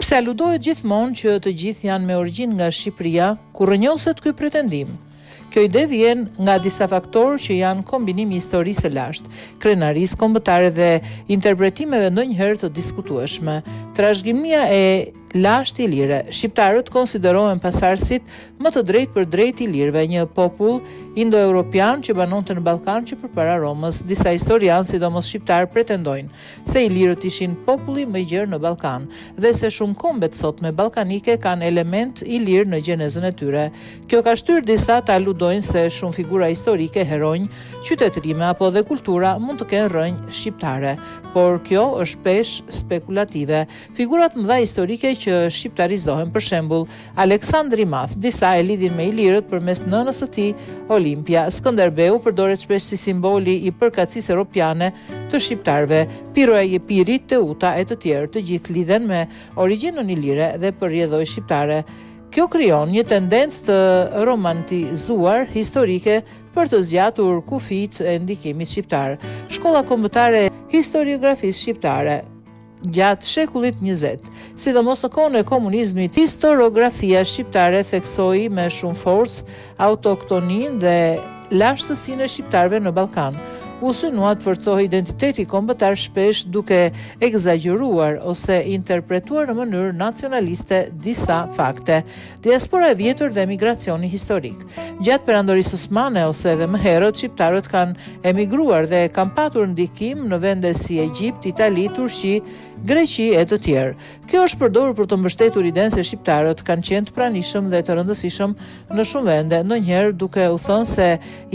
Pse aludohet gjithmonë që të gjithë janë me origjinë nga Shqipëria, kur rrënjoset ky pretendim? Kjo ide vjen nga disa faktorë që janë kombinimi i historisë së lashtë, krenarisë kombëtare dhe interpretimeve ndonjëherë të diskutueshme. Trashëgimia e lashtë i lirë. Shqiptarët konsiderohen pasardhësit më të drejtë për drejtë i lirëve, një popull indo-europian që banonte në Ballkan që përpara Romës. Disa historianë, sidomos shqiptar, pretendojnë se ilirët ishin populli më i gjerë në Ballkan dhe se shumë kombet sotme ballkanike kanë element ilir në gjenezën e tyre. Kjo ka shtyrë disa të aludojnë se shumë figura historike, heronj, qytetërime apo dhe kultura mund të kenë rrënjë shqiptare, por kjo është shpesh spekulative. Figurat mëdha historike që shqiptarizohen, për shembull, Aleksandri i Madh, disa e lidhin me ilirët përmes nënës së tij, Olimpia. Skënderbeu përdoret shpesh si simboli i përkatësisë europiane të shqiptarëve. Piroja e Jepirit, Teuta e të tjerë, të gjithë lidhen me origjinën ilire dhe përrjedhoj shqiptare. Kjo krijon një tendencë të romantizuar historike për të zgjatur kufijtë e ndikimit shqiptar. Shkolla kombëtare e historiografisë shqiptare gjatë shekullit 20, sidomos në kohën e komunizmit, historiografia shqiptare theksoi me shumë forcë autoktoninë dhe lashtësinë e shqiptarëve në Ballkan. U synua të forcohej identiteti kombëtar, shpesh duke egzageruar ose interpretuar në mënyrë nacionaliste disa fakte. Diaspora e vjetër dhe emigracioni historik. Gjatë perandorisë osmane ose edhe më herët, shqiptarët kanë emigruar dhe kanë patur ndikim në vende si Egjipt, Itali, Turqi, Greqi e të tjerë. Kjo është përdorur për të mbështetur idenë se shqiptarët kanë qenë të pranishëm dhe të rëndësishëm në shumë vende, ndonjëherë duke u thënë se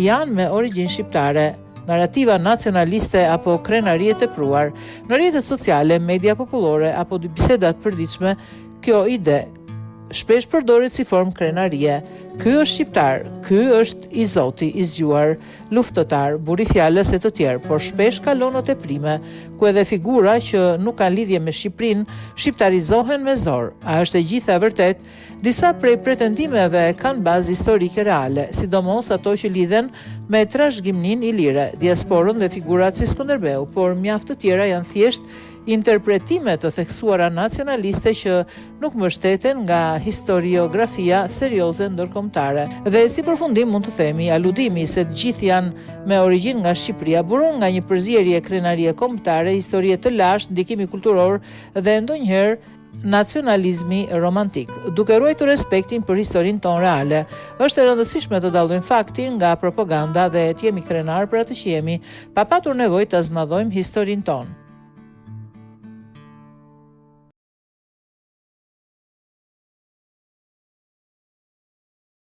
janë me origjinë shqiptare. Narrativa nacionaliste apo krenarie e tepruar. Në rrjetet sociale, media popullore apo bisedat përditshme, kjo ide shpesh përdoret si formë krenarie. Ky është shqiptar, ky është i Zoti, i zgjuar, luftëtar, buri fjalës e të tjerë, por shpesh kalon në teprime, ku edhe figura që nuk kanë lidhje me Shqipërinë shqiptarizohen me zor. A është e gjitha vërtet? Disa prej pretendimeve kanë bazë historike reale, sidomos ato që lidhen me trashëgiminë ilire, diasporën dhe figurat si Skënderbeu, por mjaft të tjera janë thjesht interpretime të theksuara nacionaliste që nuk mbështeten nga historiografia serioze ndërkombëtare. Dhe si përfundim mund të themi, aludimi se të gjithë janë me origjinë nga Shqipëria buron nga një përzierje krenarie kombëtare, historie të lashtë, ndikimi kulturor dhe ndonjëherë nacionalizmi romantik, duke ruajtur respektin për historinë tonë reale. Është e rëndësishme të dallojmë faktin nga propaganda dhe të jemi krenar për atë që jemi, pa patur nevojë ta zmadhojmë historinë tonë.